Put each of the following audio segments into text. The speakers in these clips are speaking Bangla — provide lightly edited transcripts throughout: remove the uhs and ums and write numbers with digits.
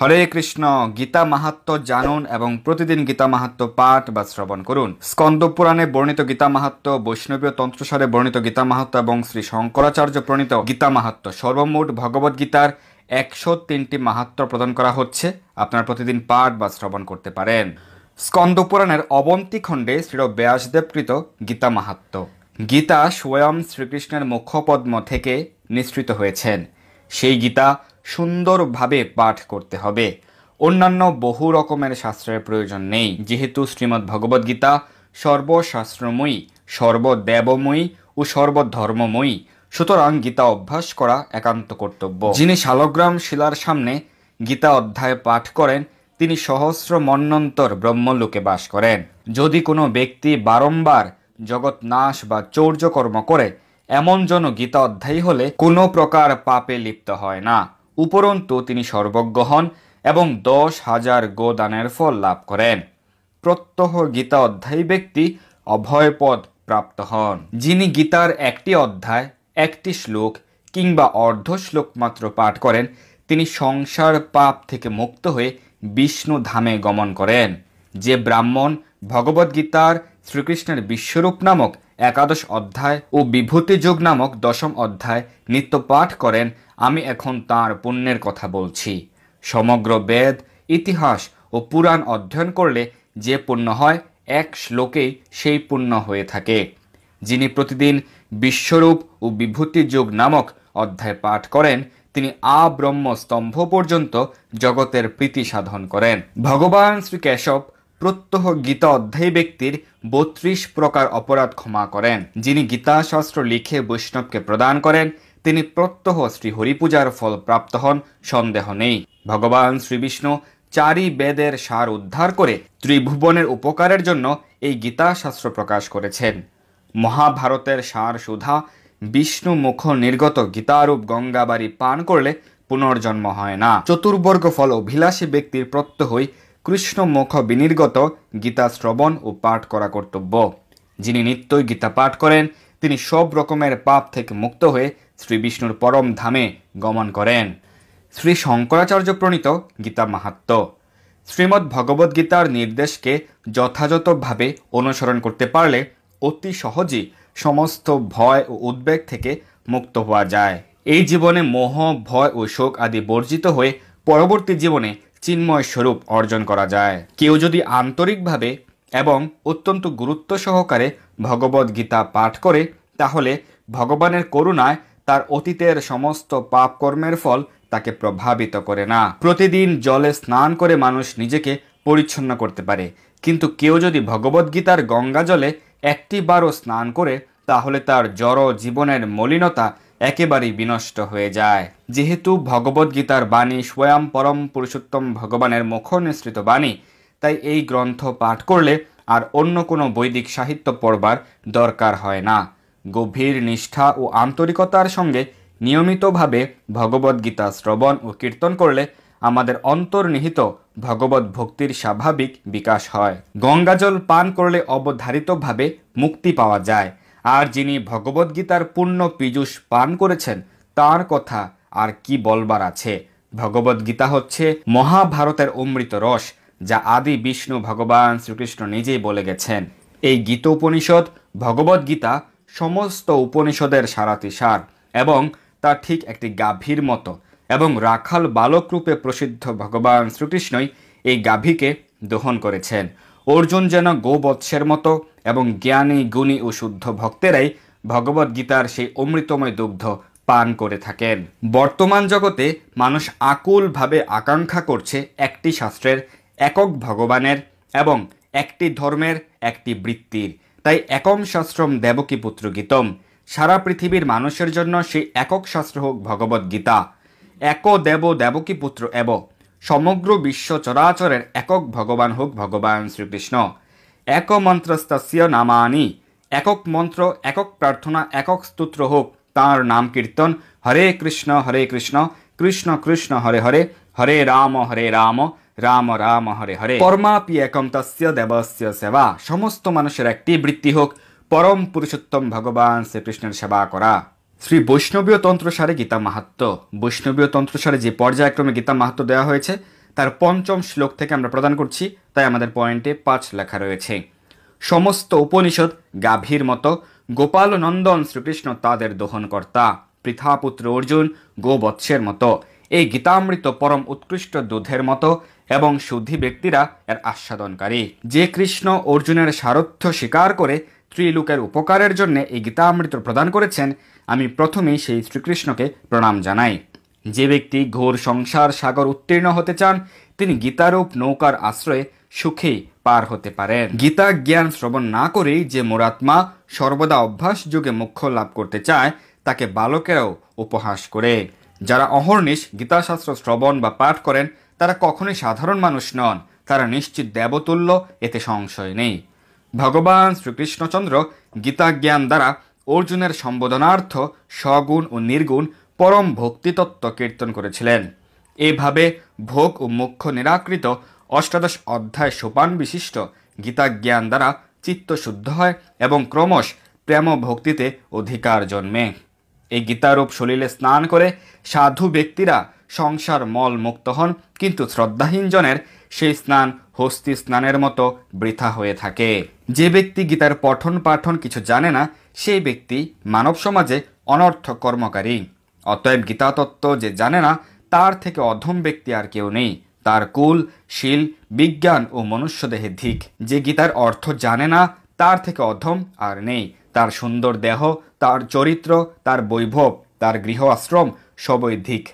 হরে কৃষ্ণ। গীতা মাহাত্ম্য জানুন এবং প্রতিদিন গীতা মাহাত্ম্য পাঠ বা শ্রবণ করুন। স্কন্দ পুরাণে বর্ণিত গীতা মাহাত্ম্য, বৈষ্ণবীয় তন্ত্রসারে বর্ণিত গীতা মাহাত্ম্য এবং শ্রী শঙ্করাচার্য প্রণীত গীতা মাহাত্ম্য, সর্বমোট ভগবদ গীতার 103টি মাহাত্ম্য প্রদান করা হচ্ছে। আপনারা প্রতিদিন পাঠ বা শ্রবণ করতে পারেন। স্কন্দ পুরাণের অবন্তী খণ্ডে শ্রী ব্যাসদেবকৃত গীতা মাহাত্ম্য। গীতা স্বয়ং শ্রীকৃষ্ণের মুখপদ্ম থেকে নিঃসৃত হয়েছেন। সেই গীতা সুন্দরভাবে পাঠ করতে হবে। অন্যান্য বহু রকমের শাস্ত্রের প্রয়োজন নেই, যেহেতু শ্রীমদ্ ভগবদ গীতা সর্বশাস্ত্রময়ী, সর্বদেবময়ী ও সর্বধর্মময়ী। সুতরাং গীতা অভ্যাস করা একান্ত কর্তব্য। যিনি শালগ্রাম শিলার সামনে গীতা অধ্যায় পাঠ করেন, তিনি সহস্র মন্বন্তর ব্রহ্মলোকে বাস করেন। যদি কোনো ব্যক্তি বারংবার জগৎ নাশ বা চৌর্যকর্ম করে, এমন জন গীতা অধ্যায়ী হলে কোনো প্রকার পাপে লিপ্ত হয় না, উপরন্তু তিনি সর্বজ্ঞ হন এবং 10,000 গোদানের ফল লাভ করেন। প্রত্যহ গীতা অধ্যায়ী ব্যক্তি অভয়পদ প্রাপ্ত হন। যিনি গীতার একটি অধ্যায়, একটি শ্লোক কিংবা অর্ধ শ্লোক মাত্র পাঠ করেন, তিনি সংসার পাপ থেকে মুক্ত হয়ে বিষ্ণু ধামে গমন করেন। যে ব্রাহ্মণ ভগবদ্গীতার শ্রীকৃষ্ণের বিশ্বরূপ নামক 11 অধ্যায় ও বিভূতি যোগ নামক 10ম অধ্যায় নিত্য পাঠ করেন, আমি এখন তাঁর পুণ্যের কথা বলছি। সমগ্র বেদ, ইতিহাস ও পুরাণ অধ্যয়ন করলে যে পুণ্য হয়, এক শ্লোকেই সেই পুণ্য হয়ে থাকে। যিনি প্রতিদিন বিশ্বরূপ ও বিভূতি যোগ নামক অধ্যায় পাঠ করেন, তিনি আব্রহ্ম স্তম্ভ পর্যন্ত জগতের প্রীতি সাধন করেন। ভগবান শ্রী কেশব প্রত্যহ গীতা অধ্যায়ী ব্যক্তির 32 প্রকার অপরাধ ক্ষমা করেন। যিনি গীতা শাস্ত্র লিখে বৈষ্ণবকে প্রদান করেন, তিনি প্রত্যহ শ্রী হরিপূজার ফল প্রাপ্ত হন, সন্দেহ নেই। ভগবান শ্রী বিষ্ণু 4 বেদের সার উদ্ধার করে ত্রিভুবনের উপকারের জন্য এই গীতা শাস্ত্র প্রকাশ করেছেন। মহাভারতের সার সুধা বিষ্ণু মুখ নির্গত গীতারূপ গঙ্গাবাড়ি পান করলে পুনর্জন্ম হয় না। চতুর্বর্গ ফল অভিলাষী ব্যক্তির প্রত্যহই কৃষ্ণ মুখ বিনির্গত গীতা শ্রবণ ও পাঠ করা কর্তব্য। যিনি নিত্যই গীতা পাঠ করেন, তিনি সব রকমের পাপ থেকে মুক্ত হয়ে শ্রী বিষ্ণুর পরম ধামে গমন করেন। শ্রী শঙ্করাচার্য প্রণীত গীতা মাহাত্ম্য। শ্রীমদ্ ভগবদ গীতার নির্দেশকে যথাযথভাবে অনুসরণ করতে পারলে অতি সহজেই সমস্ত ভয় ও উদ্বেগ থেকে মুক্ত হওয়া যায়। এই জীবনে মোহ, ভয় ও শোক আদি বর্জিত হয়ে পরবর্তী জীবনে চিন্ময় স্বরূপ অর্জন করা যায়। কেউ যদি আন্তরিকভাবে এবং অত্যন্ত গুরুত্ব সহকারে ভগবদ গীতা পাঠ করে, তাহলে ভগবানের করুণায় তার অতীতের সমস্ত পাপ কর্মের ফল তাকে প্রভাবিত করে না। প্রতিদিন জলে স্নান করে মানুষ নিজেকে পরিচ্ছন্ন করতে পারে, কিন্তু কেউ যদি ভগবদ গীতার গঙ্গা জলে একটিবারও স্নান করে, তাহলে তার জড় জীবনের মলিনতা একেবারেই বিনষ্ট হয়ে যায়। যেহেতু ভগবদ গীতার বাণী স্বয়ং পরম পুরুষোত্তম ভগবানের মুখ নিঃসৃত বাণী, তাই এই গ্রন্থ পাঠ করলে আর অন্য কোনো বৈদিক সাহিত্য পড়বার দরকার হয় না। গভীর নিষ্ঠা ও আন্তরিকতার সঙ্গে নিয়মিতভাবে ভগবদ গীতা শ্রবণ ও কীর্তন করলে আমাদের অন্তর্নিহিত ভগবত ভক্তির স্বাভাবিক বিকাশ হয়। গঙ্গাজল পান করলে অবধারিতভাবে মুক্তি পাওয়া যায়। আর যিনি ভগবদ্গীতার পূর্ণ পীযূষ পান করেছেন, তার কথা আর কি বলবার আছে। ভগবদ্গীতা হচ্ছে মহাভারতের অমৃত রস, যা আদি বিষ্ণু ভগবান শ্রীকৃষ্ণ নিজেই বলে গেছেন। এই গীতোপনিষদ ভগবদ্গীতা সমস্ত উপনিষদের সারাতিসার এবং তা ঠিক একটি গাভীর মতো, এবং রাখাল বালক রূপে প্রসিদ্ধ ভগবান শ্রীকৃষ্ণই এই গাভীকে দহন করেছেন। অর্জুন যেন গোবৎসের মতো, এবং জ্ঞানী, গুণী ও শুদ্ধ ভক্তেরাই ভগবদ্গীতার সেই অমৃতময় দুগ্ধ পান করে থাকেন। বর্তমান জগতে মানুষ আকুলভাবে আকাঙ্ক্ষা করছে একটি শাস্ত্রের, একক ভগবানের এবং একটি ধর্মের, একটি বৃত্তির। তাই একম শাস্ত্রম দেবকী পুত্র গীতম। সারা পৃথিবীর মানুষের জন্য সেই একক শাস্ত্র হোক ভগবদ্গীতা। এক দেব দেবকী পুত্র এব। সমগ্র বিশ্ব চরাচরের একক ভগবান হোক ভগবান শ্রীকৃষ্ণ। এক মন্ত্রস্তস্য নামানি। একক মন্ত্র, একক প্রার্থনা, একক স্তোত্র হোক তাঁর নাম কীর্তন। হরে কৃষ্ণ কৃষ্ণ কৃষ্ণ হরে হরে, হরে রাম রাম রাম হরে হরে। পরমাপি একম তস্য দেবস্য সেবা। সমস্ত মানুষের একটি বৃত্তি হোক পরম পুরুষোত্তম ভগবান শ্রীকৃষ্ণের সেবা করা। শ্রী বৈষ্ণবীয় তন্ত্রসারে গীতা মাহাত্ম্য। বৈষ্ণবীয় তন্ত্রসারে যে পর্যায়ক্রমে গীতা মাহাত্ম্য দেওয়া হয়েছে, তার 5ম শ্লোক থেকে আমরা প্রদান করছি, তাই আমাদের পয়েন্টে 5 লেখা রয়েছে। সমস্ত উপনিষদ গাভীর মতো, গোপাল নন্দন শ্রীকৃষ্ণ তাদের দোহনকর্তা, পৃথাপুত্র অর্জুন গোবৎসের মতো। এই গীতামৃত পরম উৎকৃষ্ট দুধের মতো এবং শুদ্ধি ব্যক্তিরা এর আস্বাদনকারী। যে কৃষ্ণ অর্জুনের সারথ্য স্বীকার করে ত্রিলোকের উপকারের জন্য এই গীতামৃত প্রদান করেছেন, আমি প্রথমেই সেই শ্রীকৃষ্ণকে প্রণাম জানাই। যে ব্যক্তি ঘোর সংসার সাগর উত্তীর্ণ হতে চান, তিনি গীতারূপ নৌকার আশ্রয়ে সুখেই পার হতে পারেন। গীতা জ্ঞান শ্রবণ না করেই যে মোরাত্মা সর্বদা অভ্যাস যুগে মোক্ষ লাভ করতে চায়, তাকে বালকেরাও উপহাস করে। যারা অহর্নিশ গীতাশাস্ত্র শ্রবণ বা পাঠ করেন, তারা কখনোই সাধারণ মানুষ নন, তারা নিশ্চিত দেবতুল্য, এতে সংশয় নেই। ভগবান শ্রীকৃষ্ণচন্দ্র গীতা জ্ঞান দ্বারা অর্জুনের সম্বোধনার্থ সগুণ ও নির্গুণ পরম ভক্তিতত্ত্ব কীর্তন করেছিলেন। এইভাবে ভোগ ও মোক্ষ নিরাকৃত 18 অধ্যায় সোপান বিশিষ্ট গীতা জ্ঞান দ্বারা চিত্ত শুদ্ধ হয় এবং ক্রমশ প্রেম ভক্তিতে অধিকার জন্মে। এই গীতারূপ সলিলে স্নান করে সাধু ব্যক্তিরা সংসার মল মুক্ত হন, কিন্তু শ্রদ্ধাহীন জনের সেই স্নান হস্তি স্নানের মতো বৃথা হয়ে থাকে। যে ব্যক্তি গীতার পঠন পাঠন কিছু জানে না, সেই ব্যক্তি মানব সমাজে অনর্থক কর্মকারী। অতএব গীতাতত্ত্ব যে জানে না, তার থেকে অধম ব্যক্তি আর কেউ নেই। তার কুল, শীল, বিজ্ঞান ও মনুষ্যদেহে ধিক। যে গীতার অর্থ জানে না, তার থেকে অধম আর নেই। তার সুন্দর দেহ, তার চরিত্র, তার বৈভব, তার গৃহ আশ্রম সবই ধিক।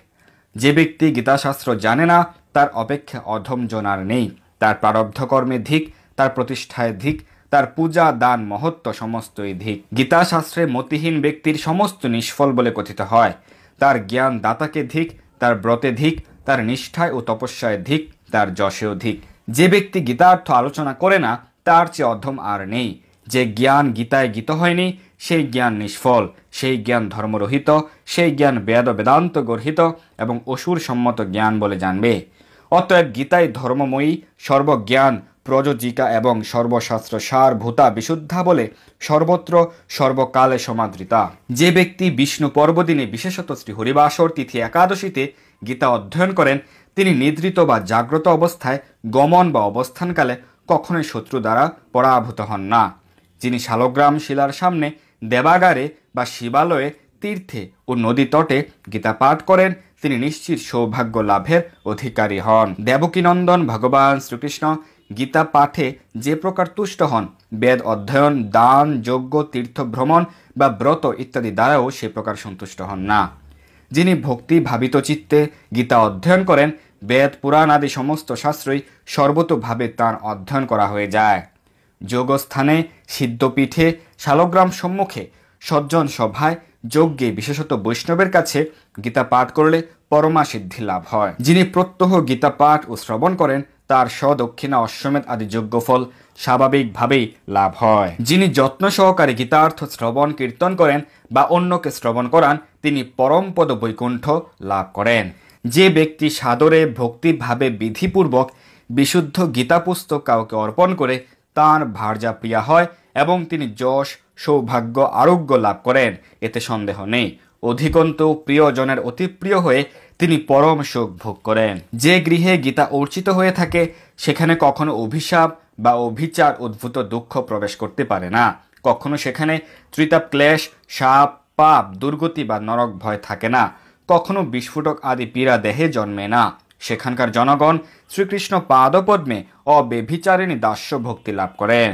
যে ব্যক্তি গীতাশাস্ত্র জানে না, তার অপেক্ষা অধম জন আর নেই। তার প্রারব্ধ কর্মে ধিক, তার প্রতিষ্ঠায় ধিক, তার পূজা দান মহত্ব সমস্তই ধিক। গীতাশাস্ত্রে মতিহীন ব্যক্তির সমস্ত নিষ্ফল বলে কথিত হয়। তার জ্ঞান দাতাকে ধিক, তার ব্রতে ধিক, তার নিষ্ঠায় ও তপস্যায় ধিক, তার যশেও ধিক। যে ব্যক্তি গীতার্থ আলোচনা করে না, তার চেয়ে অধম আর নেই। যে জ্ঞান গীতায় গীত হয়নি, সেই জ্ঞান নিষ্ফল, সেই জ্ঞান ধর্মরহিত, সেই জ্ঞান বেদ বেদান্ত গর্হিত এবং অসুর সম্মত জ্ঞান বলে জানবে। অতএব গীতায় ধর্মময়ী, সর্বজ্ঞান প্রযোজিকা এবং সর্বশাস্ত্র সারভূতা বিশুদ্ধা বলে সর্বত্র সর্বকালে সমাদৃতা। যে ব্যক্তি বিষ্ণু পর্বদিনে, বিশেষত শ্রী হরিবাসর তিথি একাদশীতে গীতা অধ্যয়ন করেন, তিনি নিদ্রিত বা জাগ্রত অবস্থায়, গমন বা অবস্থানকালে কখনোই শত্রু দ্বারা পরাভূত হন না। যিনি শালগ্রাম শিলার সামনে, দেবাগারে বা শিবালয়ে, তীর্থে ও নদী তটে গীতা পাঠ করেন, তিনি নিশ্চিত সৌভাগ্য লাভের অধিকারী হন। দেবকীনন্দন ভগবান শ্রীকৃষ্ণ গীতা পাঠে যে প্রকার তুষ্ট হন, বেদ অধ্যয়ন, দান, যজ্ঞ, তীর্থ ভ্রমণ বা ব্রত ইত্যাদি দ্বারাও সে প্রকার সন্তুষ্ট হন না। যিনি ভক্তি ভাবিত চিত্তে গীতা অধ্যয়ন করেন, বেদ পুরাণ আদি সমস্ত শাস্ত্রই সর্বতোভাবে তাঁর অধ্যয়ন করা হয়ে যায়। যোগস্থানে, সিদ্ধপীঠে, শালগ্রাম সম্মুখে, সজ্জন সভায়, যজ্ঞে, বিশেষত বৈষ্ণবের কাছে গীতা পাঠ করলে পরমা সিদ্ধি লাভ হয়। যিনি প্রত্যহ গীতা পাঠ ও শ্রবণ করেন, তার সদক্ষিণা অশ্বমেধ আদি যজ্ঞফল স্বাভাবিকভাবেই লাভ হয়। যিনি যত্ন সহকারে গীতার্থ শ্রবণ কীর্তন করেন বা অন্যকে শ্রবণ করান, তিনি পরমপদ বৈকুণ্ঠ লাভ করেন। যে ব্যক্তি সাদরে ভক্তিভাবে বিধিপূর্বক বিশুদ্ধ গীতা পুস্তক কাউকে অর্পণ করে, তাঁর ভার্যা প্রিয়া হয় এবং তিনি যশ, সৌভাগ্য, আরোগ্য লাভ করেন, এতে সন্দেহ নেই। অধিকন্তু প্রিয়জনের অতি প্রিয় হয়ে তিনি পরম সুখ ভোগ করেন। যে গৃহে গীতা অর্চিত হয়ে থাকে, সেখানে কখনো অভিশাপ বা অভিচার উদ্ভূত দুঃখ প্রবেশ করতে পারে না। কখনো সেখানে ত্রিতাপ ক্লেশ, সাপ, পাপ, দুর্গতি বা নরক ভয় থাকে না। কখনো বিস্ফোটক আদি পীড়া দেহে জন্মে না। সেখানকার জনগণ শ্রীকৃষ্ণ পাদপদ্মে অব্যভিচারিণী দাস্য ভক্তি লাভ করেন।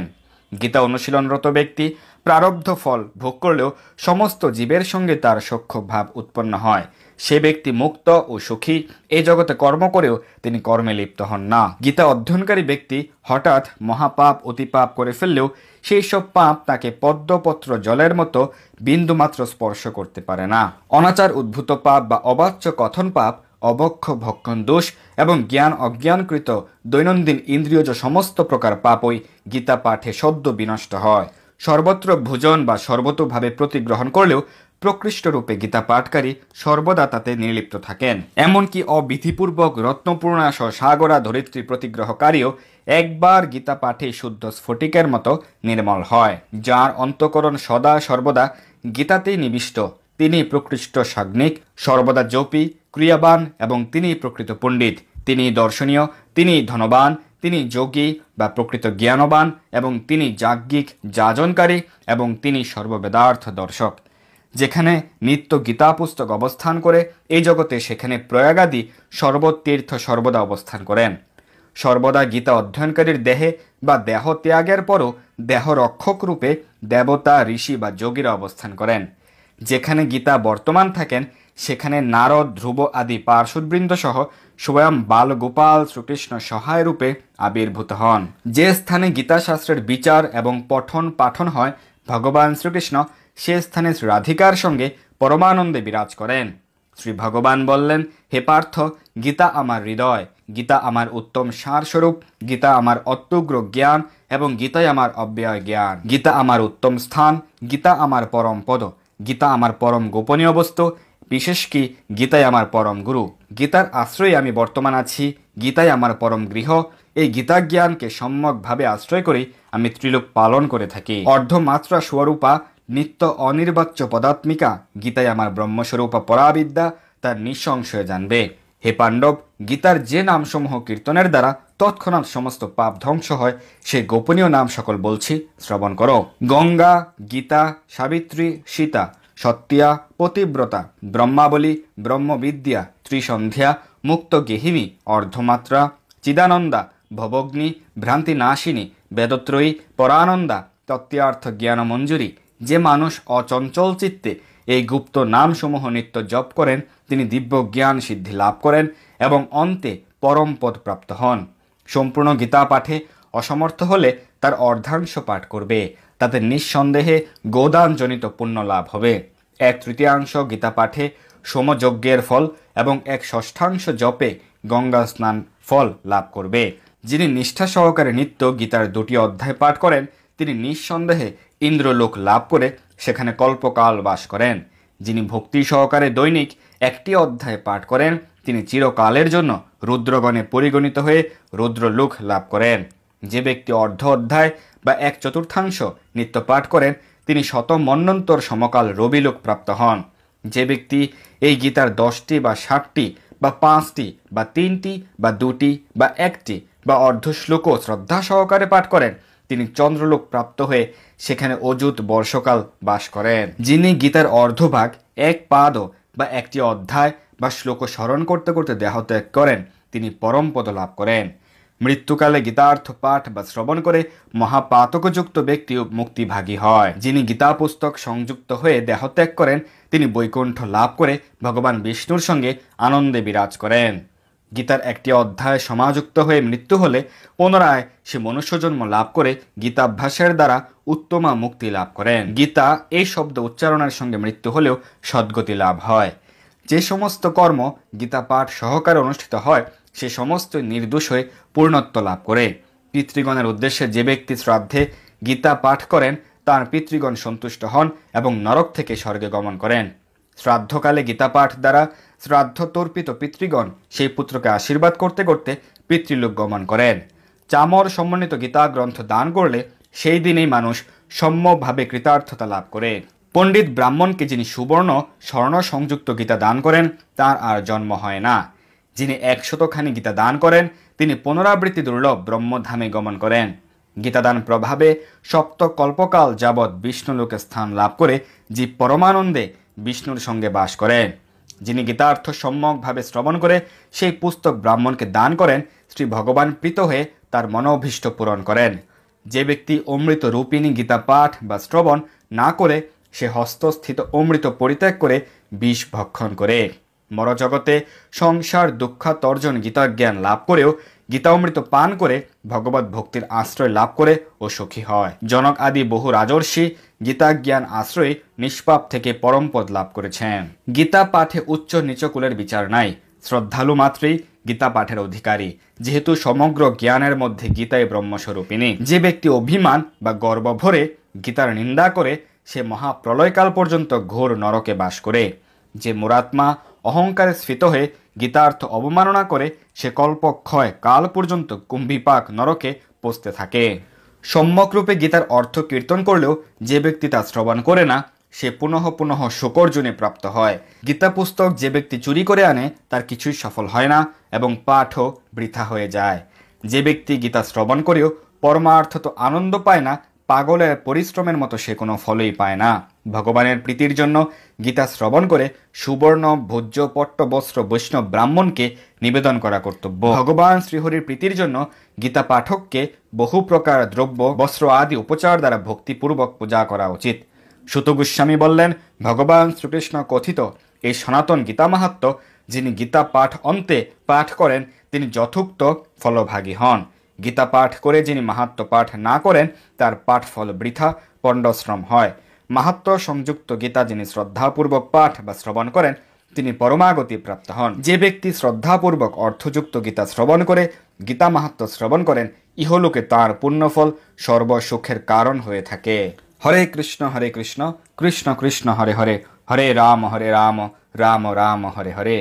গীতা অনুশীলনরত ব্যক্তি প্রারব্ধ ফল ভোগ করলেও সমস্ত জীবের সঙ্গে তার সখ্য ভাব উৎপন্ন হয়। সে ব্যক্তি মুক্ত ও সুখী। এই জগতে কর্ম করেও তিনি কর্মে লিপ্ত হন না। গীতা অধ্যয়নকারী ব্যক্তি হঠাৎ মহাপাপ অতিপাপ করে ফেললেও সেই সব পাপ তাকে পদ্মপত্র জলের মতো বিন্দুমাত্র স্পর্শ করতে পারে না। অনাচার উদ্ভূত পাপ বা অবাচ্য কথন পাপ, অবক্ষ ভক্ষণ দোষ এবং জ্ঞান অজ্ঞানকৃত দৈনন্দিন ইন্দ্রিয়জ সমস্ত প্রকার পাপই গীতা পাঠে সদ্য বিনষ্ট হয়। সর্বত্র ভোজন বা সর্বতোভাবে প্রতিগ্রহণ করলেও প্রকৃষ্ট রূপে গীতা পাঠকারী সর্বদা তাতে নির্লিপ্ত থাকেন। এমনকি অবিধিপূর্বক রত্নপূর্ণাশ সাগরা ধরিত্রী প্রতিগ্রহকারীও একবার গীতা পাঠে শুদ্ধ স্ফটিকের মতো নির্মল হয়। যার অন্তঃকরণ সদা সর্বদা গীতাতেই নিবিষ্ট, তিনি প্রকৃষ্ট সাগ্নিক, সর্বদা জপী, ক্রিয়াবান এবং তিনি প্রকৃত পণ্ডিত। তিনি দর্শনীয়, তিনি ধনবান, তিনি যোগী বা প্রকৃত জ্ঞানবান, এবং তিনি যাজ্ঞিক যাজনকারী, এবং তিনি সর্ববেদার্থ দর্শক। যেখানে নিত্য গীতা পুস্তক অবস্থান করে এই জগতে, সেখানে প্রয়াগাদি সর্বতীর্থ সর্বদা অবস্থান করেন। সর্বদা গীতা অধ্যয়নকারীর দেহে বা দেহ ত্যাগের পরও দেহ রক্ষক রূপে দেবতা, ঋষি বা যোগীরা অবস্থান করেন। যেখানে গীতা বর্তমান থাকেন, সেখানে নারদ, ধ্রুব আদি পার্শ্ববৃন্দ সহ স্বয়ং বালগোপাল শ্রীকৃষ্ণ সহায় রূপে আবির্ভূত হন। যে স্থানে গীতাশাস্ত্রের বিচার এবং পঠন পাঠন হয়, ভগবান শ্রীকৃষ্ণ সে স্থানে শ্রী রাধিকার সঙ্গে পরমানন্দে বিরাজ করেন। শ্রী ভগবান বললেন, হে পার্থ, গীতা আমার হৃদয়, গীতা আমার উত্তম সারস্বরূপ, গীতা আমার অত্যুগ্র জ্ঞান, এবং গীতাই আমার অব্যয় জ্ঞান। গীতা আমার উত্তম স্থান, গীতা আমার পরম পদ, গীতা আমার পরম গোপনীয় বস্তু, বিশেষ কি গীতাই আমার পরম গুরু। গীতার আশ্রয়ে আমি বর্তমান আছি, গীতাই আমার পরম গৃহ। এই গীতা জ্ঞানকে সম্যকভাবে আশ্রয় করে আমি ত্রিলোক পালন করে থাকি। অর্ধমাত্রা স্বরূপা নিত্য অনির্বাচ্য পদাত্মিকা গীতায় আমার ব্রহ্মস্বরূপা পরাবিদ্যা, তার নিঃসংশয়ে জানবে। হে পাণ্ডব, গীতার যে নামসমূহ কীর্তনের দ্বারা তৎক্ষণাৎ সমস্ত পাপ ধ্বংস হয়, সে গোপনীয় নাম সকল বলছি, শ্রবণ করো। গঙ্গা, গীতা, সাবিত্রী, সীতা, সত্যা, পতিব্রতা, ব্রহ্মাবলী, ব্রহ্মবিদ্যা, ত্রিসন্ধ্যা, মুক্ত গেহিনী, অর্ধমাত্রা, চিদানন্দা, ভবগ্নি, ভ্রান্তি নাশিনী, বেদত্রয়ী, পরানন্দা, তত্ত্বার্থ জ্ঞান মঞ্জুরি। যে মানুষ অচঞ্চল চিত্তে এই গুপ্ত নামসমূহ নিত্য জপ করেন, তিনি দিব্য জ্ঞান সিদ্ধি লাভ করেন এবং অন্তে পরম পদ প্রাপ্ত হন। সম্পূর্ণ গীতা পাঠে অসমর্থ হলে তার অর্ধাংশ পাঠ করবে, তাতে নিঃসন্দেহে গোদানজনিত পুণ্য লাভ হবে। 1/3 গীতা পাঠে সোমযজ্ঞের ফল এবং 1/6 জপে গঙ্গা স্নান ফল লাভ করবে। যিনি নিষ্ঠা সহকারে নিত্য গীতার 2টি অধ্যায় পাঠ করেন, তিনি নিঃসন্দেহে ইন্দ্রলোক লাভ করে সেখানে কল্পকাল বাস করেন। যিনি ভক্তি সহকারে দৈনিক 1টি অধ্যায় পাঠ করেন, তিনি চিরকালের জন্য রুদ্রগণে পরিগণিত হয়ে রুদ্রলোক লাভ করেন। যে ব্যক্তি অর্ধ অধ্যায় বা 1/4 নিত্য পাঠ করেন, তিনি শতমন্বন্তর সমকাল রবিলোক প্রাপ্ত হন। যে ব্যক্তি এই গীতার 10টি বা 60টি বা 5টি বা 3টি বা 2টি বা 1টি বা অর্ধ শ্লোকও শ্রদ্ধা সহকারে পাঠ করেন, তিনি চন্দ্রলোক প্রাপ্ত হয়ে সেখানে অযুত বর্ষকাল বাস করেন। যিনি গীতার অর্ধভাগ 1 পাদও বা 1টি অধ্যায় বা শ্লোক স্মরণ করতে করতে দেহত্যাগ করেন, তিনি পরম পদ লাভ করেন। মৃত্যুকালে গীতার্থ পাঠ বা শ্রবণ করে মহাপাতকযুক্ত ব্যক্তি মুক্তিভাগী হয়। যিনি গীতা পুস্তক সংযুক্ত হয়ে দেহত্যাগ করেন, তিনি বৈকুণ্ঠ লাভ করে ভগবান বিষ্ণুর সঙ্গে আনন্দে বিরাজ করেন। গীতার 1টি অধ্যায় সমাযুক্ত হয়ে মৃত্যু হলে পুনরায় সে মনুষ্যজন্ম লাভ করে গীতাভ্যাসের দ্বারা উত্তমা মুক্তি লাভ করেন। গীতা এই শব্দ উচ্চারণের সঙ্গে মৃত্যু হলেও সদ্গতি লাভ হয়। যে সমস্ত কর্ম গীতা পাঠ সহকারে অনুষ্ঠিত হয়, সে সমস্ত নির্দোষ হয়ে পূর্ণত্ব লাভ করে। পিতৃগণের উদ্দেশ্যে যে ব্যক্তি শ্রাদ্ধে গীতা পাঠ করেন, তার পিতৃগণ সন্তুষ্ট হন এবং নরক থেকে স্বর্গে গমন করেন। শ্রাদ্ধকালে গীতা পাঠ দ্বারা শ্রাদ্ধ তর্পিত পিতৃগণ সেই পুত্রকে আশীর্বাদ করতে করতে পিতৃলোক গমন করেন। চামর সমন্বিত গীতা গ্রন্থ দান করলে সেই দিনেই মানুষ সম্যকভাবে কৃতার্থতা লাভ করে। পণ্ডিত ব্রাহ্মণকে যিনি সুবর্ণ স্বর্ণ সংযুক্ত গীতা দান করেন, তার আর জন্ম হয় না। যিনি 100খানি গীতা দান করেন, তিনি পুনরাবৃত্তি দুর্লভ ব্রহ্মধামে গমন করেন। গীতাদান প্রভাবে সপ্ত কল্পকাল যাবৎ বিষ্ণুলোকে স্থান লাভ করে জীব পরমানন্দে বিষ্ণুর সঙ্গে বাস করেন। যিনি গীতার্থ সম্যকভাবে শ্রবণ করে সেই পুস্তক ব্রাহ্মণকে দান করেন, শ্রী ভগবান প্রীত হয়ে তার মনোভীষ্ট পূরণ করেন। যে ব্যক্তি অমৃত রূপিণী গীতা পাঠ বা শ্রবণ না করে, সে হস্তস্থিত অমৃত পরিত্যাগ করে বিষ ভক্ষণ করে। মরজগতে সংসার দুঃখাতর্জন গীতা জ্ঞান লাভ করেও গীতা অমৃত পান করে ভগবত ভক্তির আশ্রয় লাভ করে ও সুখী হয়। জনক আদি বহু রাজর্ষি গীতা জ্ঞান আশ্রয়ে নিষ্পাপ থেকে পরমপদ লাভ করেছেন। গীতা পাঠে উচ্চ নিচ কুলের বিচার নাই, শ্রদ্ধালু মাত্রই গীতা পাঠের অধিকারী, যেহেতু সমগ্র জ্ঞানের মধ্যে গীতাই ব্রহ্মস্বরূপিণী। যে ব্যক্তি অভিমান বা গর্ব ভরে গীতার নিন্দা করে, সে মহাপ্রলয়কাল পর্যন্ত ঘোর নরকে বাস করে। যে মুরাত্মা অহংকারে স্ফীত হয়ে গীতার্থ অবমাননা করে, সে কল্পক্ষয় কাল পর্যন্ত কুম্ভিপাক নরকে পচতে থাকে। সম্যকরূপে গীতার অর্থ কীর্তন করলেও যে ব্যক্তি তা শ্রবণ করে না, সে পুনঃ পুনঃ শোকর্জনে প্রাপ্ত হয়। গীতা পুস্তক যে ব্যক্তি চুরি করে আনে তার কিছুই সফল হয় না এবং পাঠও বৃথা হয়ে যায়। যে ব্যক্তি গীতা শ্রবণ করেও পরমার্থত আনন্দ পায় না, পাগলের পরিশ্রমের মতো সে কোনো ফলই পায় না। ভগবানের প্রীতির জন্য গীতা শ্রবণ করে সুবর্ণ ভোজ্য পট্ট বস্ত্র বৈষ্ণব ব্রাহ্মণকে নিবেদন করা কর্তব্য। ভগবান শ্রীহরির প্রীতির জন্য গীতা পাঠককে বহু প্রকার দ্রব্য বস্ত্র আদি উপচার দ্বারা ভক্তিপূর্বক পূজা করা উচিত। সুত গোস্বামী বললেন, ভগবান শ্রীকৃষ্ণ কথিত এই সনাতন গীতা মাহাত্ম্য যিনি গীতা পাঠ অন্তে পাঠ করেন তিনি যথোক্ত ফলভাগী হন। গীতা পাঠ করে যিনি মাহাত্ম্য পাঠ না করেন তার পাঠ ফল বৃথা পণ্ডশ্রম হয়। মাহাত্ম্য সংযুক্ত গীতা যিনি শ্রদ্ধাপূর্বক পাঠ বা শ্রবণ করেন তিনি পরমাগতি প্রাপ্ত হন। যে ব্যক্তি শ্রদ্ধাপূর্বক অর্থযুক্ত গীতা শ্রবণ করে গীতা মাহাত্ম্য শ্রবণ করেন ইহলোকে তার পুণ্যফল সর্বসুখের কারণ হয়ে থাকে। হরে কৃষ্ণ কৃষ্ণ কৃষ্ণ হরে হরে, হরে রাম রাম রাম হরে হরে।